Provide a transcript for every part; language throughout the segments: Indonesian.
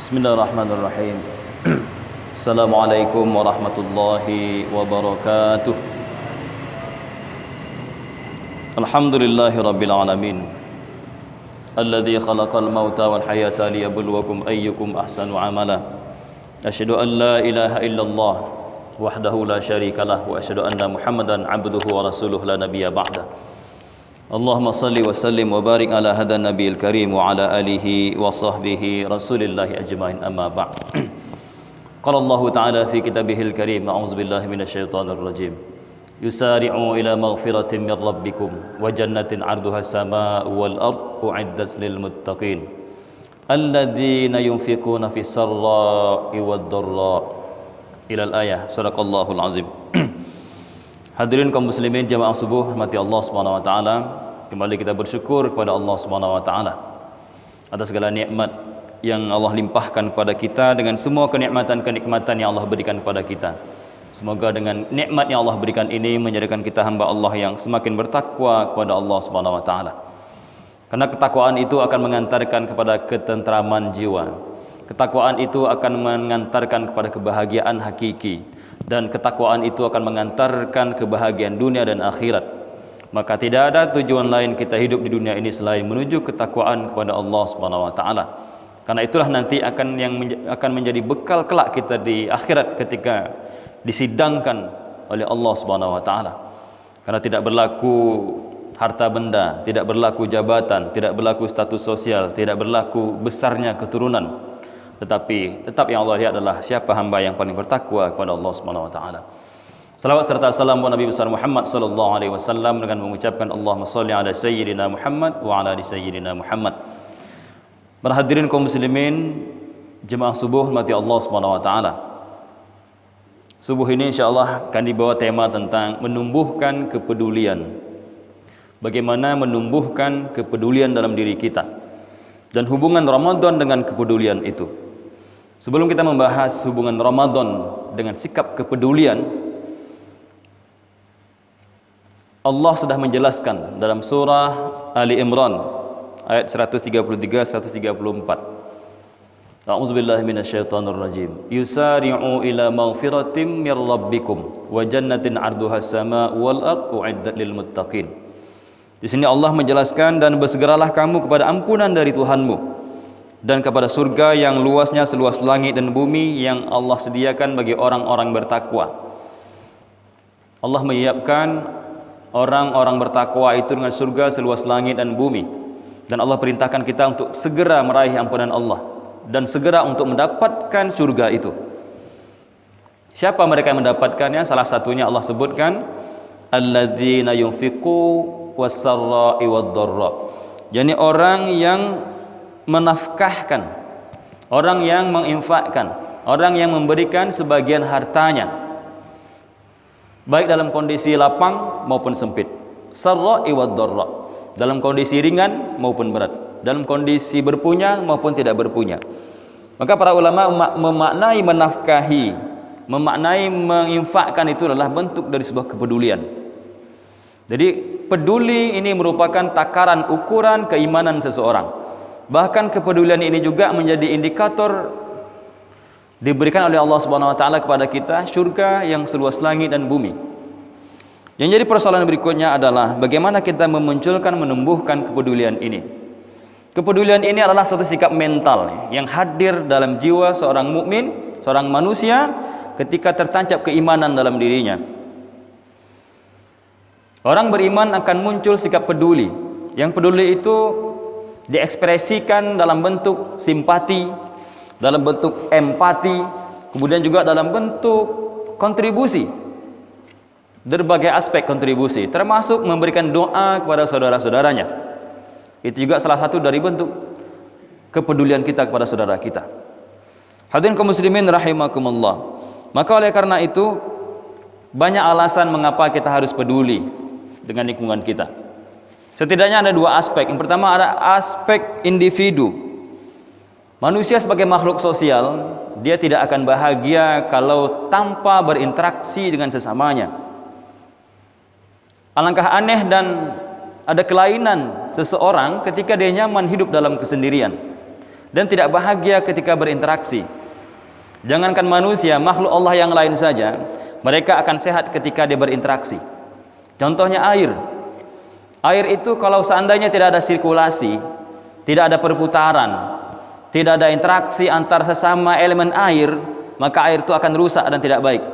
Bismillahirrahmanirrahim. Assalamualaikum warahmatullahi wabarakatuh. Alhamdulillahi rabbil alamin. Alladzi khalaqal mauta wal hayata liyabluwakum ayyukum ahsanu amala. Asyhadu an la ilaha illallah wahdahu la syarikalah wa asyhadu anna Muhammadan abduhu wa rasuluhu la nabiyya ba'da. Allahumma salli wa sallim wa barik ala hadan nabiyil karim wa ala alihi wa sahbihi rasulillahi ajma'in amma ba'd. Qala Allah ta'ala fi kitabihil karim, a'udzu billahi minasyaitonir rajim. Yusari'u ila maghfiratin min rabbikum wa jannatin 'arduha as-samaa'u wal ardu u'iddat lil muttaqin alladzina yunfiquna fis sarra'i wad dharra. Ila al-ayah. Shadaqallahul azim. Hadirin kaum muslimin jamaah subuh rahmati Allah Subhanahu wa taala, kembali kita bersyukur kepada Allah Subhanahu wa taala atas segala nikmat yang Allah limpahkan kepada kita, dengan semua kenikmatan-kenikmatan yang Allah berikan kepada kita. Semoga dengan nikmat yang Allah berikan ini menjadikan kita hamba Allah yang semakin bertakwa kepada Allah Subhanahu wa taala. Karena ketakwaan itu akan mengantarkan kepada ketentraman jiwa. Ketakwaan itu akan mengantarkan kepada kebahagiaan hakiki, dan ketakwaan itu akan mengantarkan kebahagiaan dunia dan akhirat. Maka tidak ada tujuan lain kita hidup di dunia ini selain menuju ketakwaan kepada Allah Subhanahu wa taala. Karena itulah nanti akan menjadi bekal kelak kita di akhirat ketika disidangkan oleh Allah Subhanahu wa taala. Karena tidak berlaku harta benda, tidak berlaku jabatan, tidak berlaku status sosial, tidak berlaku besarnya keturunan. Tetapi tetap yang Allah lihat adalah siapa hamba yang paling bertakwa kepada Allah Subhanahu wa taala. Salawat serta salam kepada Nabi besar Muhammad sallallahu alaihi wasallam dengan mengucapkan Allahumma shalli ala sayyidina Muhammad wa ala ali sayyidina Muhammad. Para hadirin kaum muslimin jemaah subuh rahmati Allah Subhanahu wa taala. Subuh ini insyaallah akan dibawa tema tentang menumbuhkan kepedulian. Bagaimana menumbuhkan kepedulian dalam diri kita dan hubungan Ramadan dengan kepedulian itu. Sebelum kita membahas hubungan Ramadan dengan sikap kepedulian, Allah sudah menjelaskan dalam surah Ali Imran ayat 133-134. A'udzubillahi minasyaitonir rajim. Yusari'u ila maghfiratin mir rabbikum wa jannatin 'arduha as-samaa'u wal ardu u'iddat lil muttaqin. Di sini Allah menjelaskan, dan bersegeralah kamu kepada ampunan dari Tuhanmu dan kepada surga yang luasnya seluas langit dan bumi yang Allah sediakan bagi orang-orang bertakwa. Allah menyiapkan orang-orang bertakwa itu dengan surga seluas langit dan bumi, dan Allah perintahkan kita untuk segera meraih ampunan Allah dan segera untuk mendapatkan surga itu. Siapa mereka yang mendapatkannya? Salah satunya Allah sebutkan alladzina yunfiqu was-sarra'i wad-dharra. Jadi orang yang menafkahkan, orang yang menginfakkan, orang yang memberikan sebagian hartanya, baik dalam kondisi lapang maupun sempit. Sarra'i wad-dharra, dalam kondisi ringan maupun berat, dalam kondisi berpunya maupun tidak berpunya. Maka para ulama memaknai menafkahi, memaknai menginfakkan itu adalah bentuk dari sebuah kepedulian. Jadi peduli ini merupakan takaran ukuran keimanan seseorang. Bahkan kepedulian ini juga menjadi indikator diberikan oleh Allah Subhanahu wa taala kepada kita surga yang seluas langit dan bumi. Yang jadi persoalan berikutnya adalah bagaimana kita memunculkan, menumbuhkan kepedulian ini. Kepedulian ini adalah suatu sikap mental yang hadir dalam jiwa seorang mukmin, seorang manusia ketika tertancap keimanan dalam dirinya. Orang beriman akan muncul sikap peduli. Yang peduli itu diekspresikan dalam bentuk simpati, dalam bentuk empati, kemudian juga dalam bentuk kontribusi. Berbagai aspek kontribusi, termasuk memberikan doa kepada saudara-saudaranya. Itu juga salah satu dari bentuk kepedulian kita kepada saudara kita. Hadirin kaum muslimin rahimakumullah. Maka oleh karena itu banyak alasan mengapa kita harus peduli dengan lingkungan kita. Setidaknya ada dua aspek. Yang pertama ada aspek individu. Manusia sebagai makhluk sosial, dia tidak akan bahagia kalau tanpa berinteraksi dengan sesamanya. Alangkah aneh dan ada kelainan seseorang ketika dia nyaman hidup dalam kesendirian. dan tidak bahagia ketika berinteraksi. Jangankan manusia, makhluk Allah yang lain saja, mereka akan sehat ketika dia berinteraksi. Contohnya air. Air itu kalau seandainya tidak ada sirkulasi, tidak ada perputaran, tidak ada interaksi antar sesama elemen air, maka air itu akan rusak dan tidak baik.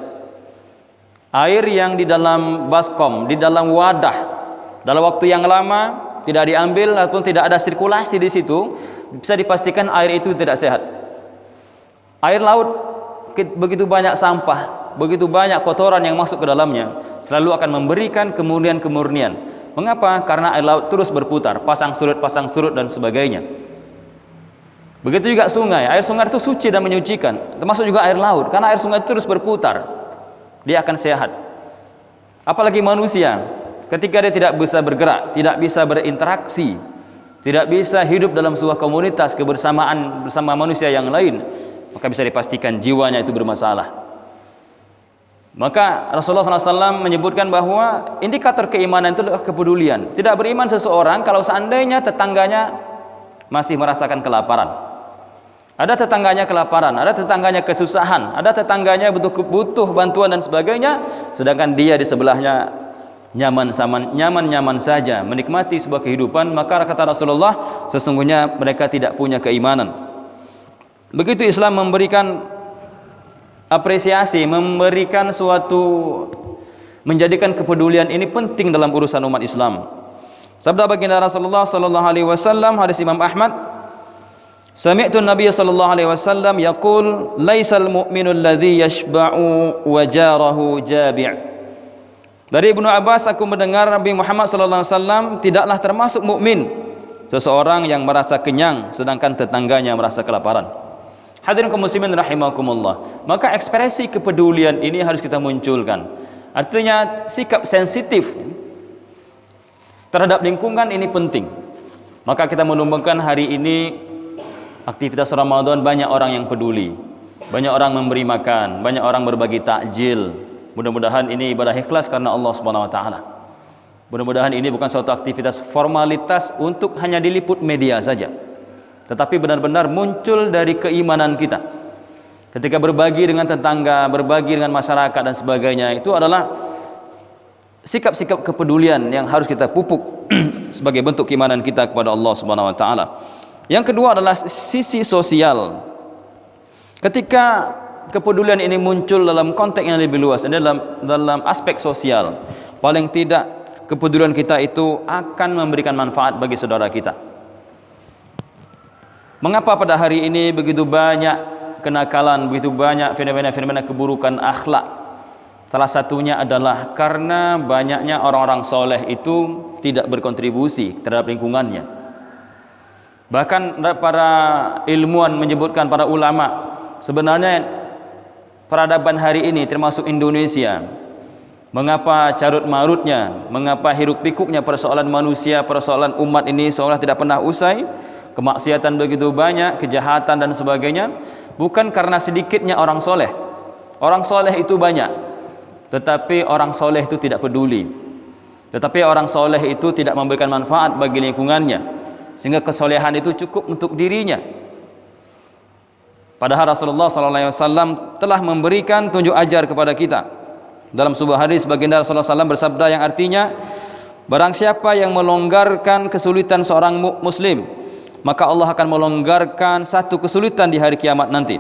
Air yang di dalam baskom, di dalam wadah, dalam waktu yang lama tidak diambil ataupun tidak ada sirkulasi di situ, bisa dipastikan air itu tidak sehat. Air laut begitu banyak sampah, begitu banyak kotoran yang masuk ke dalamnya, selalu akan memberikan kemurnian-kemurnian. Mengapa? Karena air laut terus berputar, pasang surut dan sebagainya. Begitu juga sungai. Air sungai itu suci dan menyucikan, termasuk juga air laut, karena air sungai itu terus berputar, dia akan sehat. Apalagi manusia, ketika dia tidak bisa bergerak, tidak bisa berinteraksi, tidak bisa hidup dalam sebuah komunitas kebersamaan bersama manusia yang lain, maka bisa dipastikan jiwanya itu bermasalah. Maka Rasulullah SAW menyebutkan bahwa indikator keimanan itu adalah kepedulian. Tidak beriman seseorang kalau seandainya tetangganya masih merasakan kelaparan. Ada tetangganya kelaparan, ada tetangganya kesusahan, ada tetangganya butuh bantuan dan sebagainya, sedangkan dia di sebelahnya nyaman saja menikmati sebuah kehidupan, maka kata Rasulullah, sesungguhnya mereka tidak punya keimanan. Begitu Islam memberikan apresiasi, memberikan menjadikan kepedulian ini penting dalam urusan umat Islam. Sabda baginda Rasulullah sallallahu alaihi wasallam, hadis Imam Ahmad, sami'tu Nabiy sallallahu alaihi wasallam yaqul laisal mu'minu alladhi yashba'u wa jarahu jabi'. Dari Ibnu Abbas, aku mendengar Nabi Muhammad sallallahu alaihi wasallam, tidaklah termasuk mukmin seseorang yang merasa kenyang sedangkan tetangganya merasa kelaparan. Hadirin kaum muslimin rahimakumullah. Maka ekspresi kepedulian ini harus kita munculkan. Artinya sikap sensitif terhadap lingkungan ini penting. Maka kita menumbangkan hari ini aktivitas Ramadan, banyak orang yang peduli, banyak orang memberi makan, banyak orang berbagi takjil. Mudah-mudahan ini ibadah ikhlas karena Allah Subhanahu wa taala. Mudah-mudahan ini bukan suatu aktivitas formalitas untuk hanya diliput media saja, tetapi benar-benar muncul dari keimanan kita. Ketika berbagi dengan tetangga, berbagi dengan masyarakat dan sebagainya, itu adalah sikap-sikap kepedulian yang harus kita pupuk sebagai bentuk keimanan kita kepada Allah Subhanahu wa taala. Yang kedua adalah sisi sosial. Ketika kepedulian ini muncul dalam konteks yang lebih luas, dalam aspek sosial, paling tidak kepedulian kita itu akan memberikan manfaat bagi saudara kita. Mengapa pada hari ini begitu banyak kenakalan, begitu banyak fenomena-fenomena keburukan akhlak? Salah satunya adalah karena banyaknya orang-orang soleh itu tidak berkontribusi terhadap lingkungannya. Bahkan para ilmuwan menyebutkan, para ulama, sebenarnya peradaban hari ini termasuk Indonesia, mengapa carut marutnya, mengapa hiruk pikuknya persoalan manusia, persoalan umat ini seolah tidak pernah usai, kemaksiatan begitu banyak, kejahatan dan sebagainya, bukan karena sedikitnya orang soleh. Orang soleh itu banyak, tetapi orang soleh itu tidak peduli, tetapi orang soleh itu tidak memberikan manfaat bagi lingkungannya, sehingga kesolehan itu cukup untuk dirinya. Padahal Rasulullah SAW telah memberikan tunjuk ajar kepada kita. Dalam sebuah hadis baginda Rasulullah SAW bersabda yang artinya, barang siapa yang melonggarkan kesulitan seorang muslim, maka Allah akan melonggarkan satu kesulitan di hari kiamat nanti,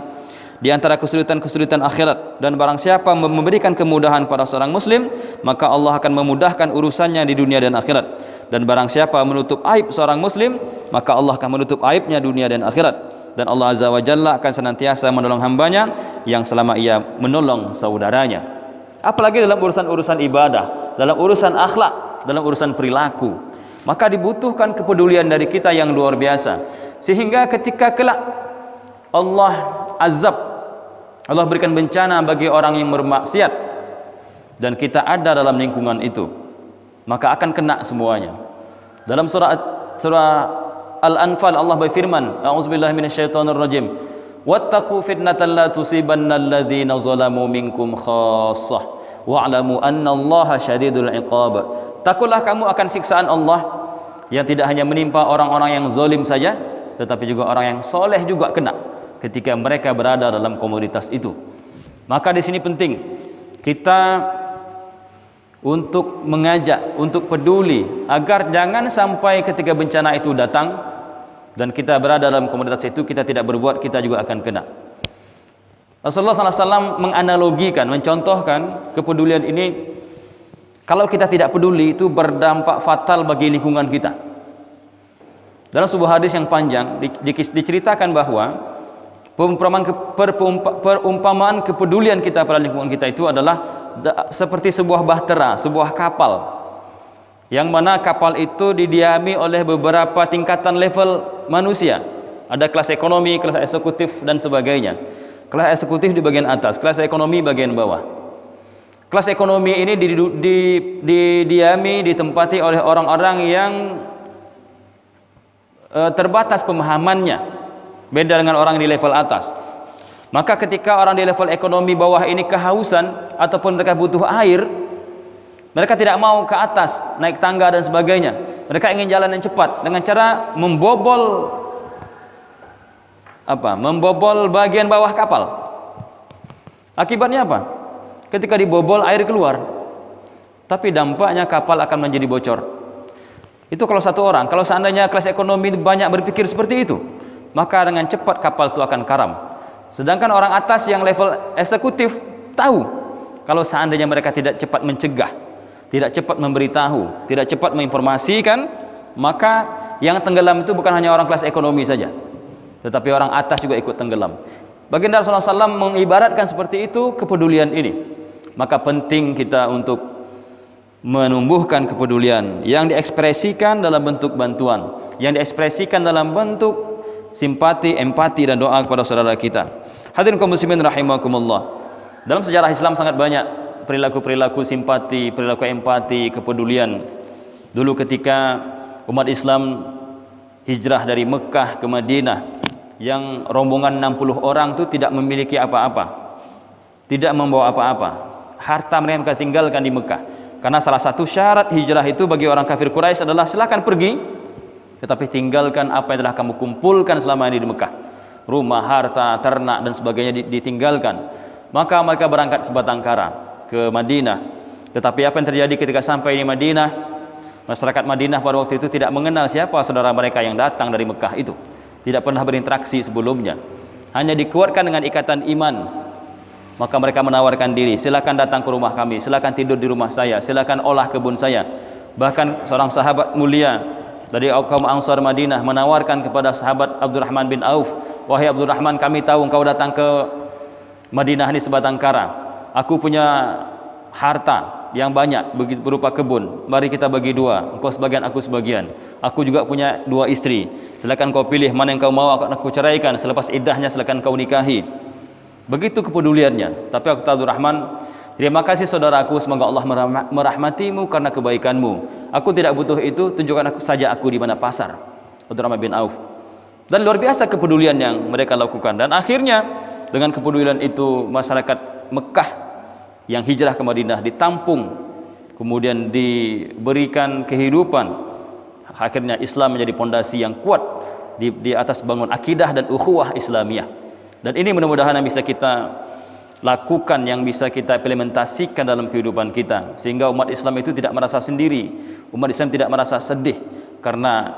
di antara kesulitan-kesulitan akhirat. Dan barang siapa memberikan kemudahan pada seorang muslim, maka Allah akan memudahkan urusannya di dunia dan akhirat. Dan barang siapa menutup aib seorang muslim, maka Allah akan menutup aibnya dunia dan akhirat. Dan Allah Azza wa Jalla akan senantiasa menolong hambanya yang selama ia menolong saudaranya. Apalagi dalam urusan-urusan ibadah, dalam urusan akhlak, dalam urusan perilaku, maka dibutuhkan kepedulian dari kita yang luar biasa. Sehingga ketika kelak Allah azab, Allah berikan bencana bagi orang yang bermaksiat, dan kita ada dalam lingkungan itu, maka akan kena semuanya. Dalam surah Al-Anfal Allah berfirman, a'udzubillahi minasyaitonirrajim, wattaqu fitnatan la tusibanna alladhina zalamu minkum khassah wa'lamu annallaha syadidul iqab. Takutlah kamu akan siksaan Allah yang tidak hanya menimpa orang-orang yang zalim saja, tetapi juga orang yang soleh juga kena ketika mereka berada dalam komunitas itu. Maka di sini penting kita untuk mengajak, untuk peduli agar jangan sampai ketika bencana itu datang dan kita berada dalam komunitas itu kita tidak berbuat, kita juga akan kena. Rasulullah SAW menganalogikan, mencontohkan kepedulian ini. Kalau kita tidak peduli itu berdampak fatal bagi lingkungan kita. Dalam sebuah hadis yang panjang diceritakan bahwa perumpamaan kepedulian kita pada lingkungan kita itu adalah seperti sebuah bahtera, sebuah kapal, yang mana kapal itu didiami oleh beberapa tingkatan level manusia. Ada kelas ekonomi, kelas eksekutif dan sebagainya. Kelas eksekutif di bagian atas, kelas ekonomi bagian bawah. Kelas ekonomi ini didiami, ditempati oleh orang-orang yang terbatas pemahamannya, beda dengan orang di level atas. Maka ketika orang di level ekonomi bawah ini kehausan ataupun mereka butuh air, mereka tidak mau ke atas, naik tangga dan sebagainya. Mereka ingin jalan yang cepat dengan cara membobol bagian bawah kapal. Akibatnya apa? Ketika dibobol, air keluar, tapi dampaknya kapal akan menjadi bocor. Itu kalau satu orang. Kalau seandainya kelas ekonomi banyak berpikir seperti itu, maka dengan cepat kapal itu akan karam. Sedangkan orang atas yang level eksekutif tahu kalau seandainya mereka tidak cepat mencegah, tidak cepat memberitahu, tidak cepat menginformasikan, maka yang tenggelam itu bukan hanya orang kelas ekonomi saja, tetapi orang atas juga ikut tenggelam. Baginda Rasulullah SAW mengibaratkan seperti itu kepedulian ini. Maka penting kita untuk menumbuhkan kepedulian yang diekspresikan dalam bentuk bantuan, yang diekspresikan dalam bentuk simpati, empati dan doa kepada saudara kita. Hadirin kaum muslimin rahimakumullah. Dalam sejarah Islam sangat banyak perilaku-perilaku simpati, perilaku empati, kepedulian. Dulu ketika umat Islam hijrah dari Mekah ke Madinah, yang rombongan 60 orang itu tidak memiliki apa-apa, tidak membawa apa-apa. Harta mereka tinggalkan di Mekah, karena salah satu syarat hijrah itu bagi orang kafir Quraisy adalah silakan pergi, tetapi tinggalkan apa yang telah kamu kumpulkan selama ini di Mekah. Rumah, harta, ternak dan sebagainya ditinggalkan. Maka mereka berangkat sebatang kara ke Madinah. Tetapi apa yang terjadi ketika sampai di Madinah? Masyarakat Madinah pada waktu itu tidak mengenal siapa saudara mereka yang datang dari Mekah itu. Tidak pernah berinteraksi sebelumnya. Hanya dikuatkan dengan ikatan iman. Maka mereka menawarkan diri, silakan datang ke rumah kami, silakan tidur di rumah saya, silakan olah kebun saya. Bahkan seorang sahabat mulia dari kaum Ansar Madinah menawarkan kepada sahabat Abdurrahman bin Auf, wahai Abdurrahman, kami tahu engkau datang ke Madinah ini sebatang kara. Aku punya harta yang banyak berupa kebun. Mari kita bagi dua, engkau sebagian, aku sebagian. Aku juga punya 2 istri. Silakan kau pilih mana yang kau mau, akan aku ceraikan. Selepas iddahnya silakan kau nikahi. Begitu kepeduliannya. Tapi aku kata Abdurrahman, terima kasih saudaraku, semoga Allah merahmatimu karena kebaikanmu. Aku tidak butuh itu, tunjukkan aku saja aku di mana pasar. Abdurrahman bin Auf. Dan luar biasa kepedulian yang mereka lakukan. Dan akhirnya dengan kepedulian itu masyarakat Mekah yang hijrah ke Madinah ditampung, kemudian diberikan kehidupan. Akhirnya Islam menjadi pondasi yang kuat di atas bangun akidah dan ukhuwah Islamiyah. Dan ini mudah-mudahan yang bisa kita lakukan, yang bisa kita implementasikan dalam kehidupan kita, sehingga umat Islam itu tidak merasa sendiri, umat Islam tidak merasa sedih, karena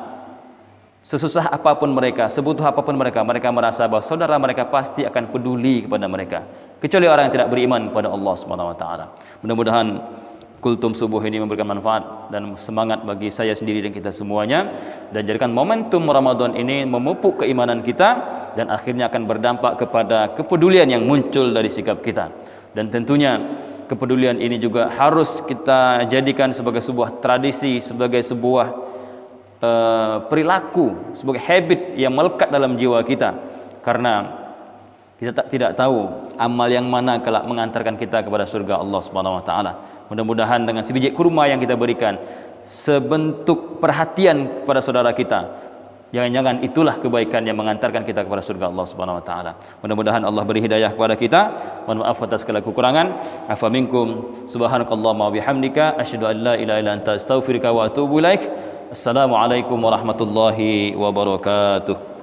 sesusah apapun mereka, sebutuh apapun mereka, mereka merasa bahwa saudara mereka pasti akan peduli kepada mereka, kecuali orang yang tidak beriman kepada Allah Subhanahu wa taala. Mudah-mudahan kultum subuh ini memberikan manfaat dan semangat bagi saya sendiri dan kita semuanya, dan jadikan momentum Ramadan ini memupuk keimanan kita dan akhirnya akan berdampak kepada kepedulian yang muncul dari sikap kita. Dan tentunya kepedulian ini juga harus kita jadikan sebagai sebuah tradisi, sebagai sebuah perilaku, sebagai habit yang melekat dalam jiwa kita, karena kita tidak tahu amal yang mana kelak mengantarkan kita kepada surga Allah Subhanahu wa taala. Mudah-mudahan dengan sebiji kurma yang kita berikan, sebentuk perhatian kepada saudara kita, jangan-jangan itulah kebaikan yang mengantarkan kita kepada surga Allah Subhanahu wa taala. Mudah-mudahan Allah beri hidayah kepada kita. Mohon maaf atas segala kekurangan. Afa minkum subhanakallahumma wa bihamdika asyhadu an la ilaha illa anta astaghfiruka wa atubu ilaik. Assalamualaikum warahmatullahi wabarakatuh.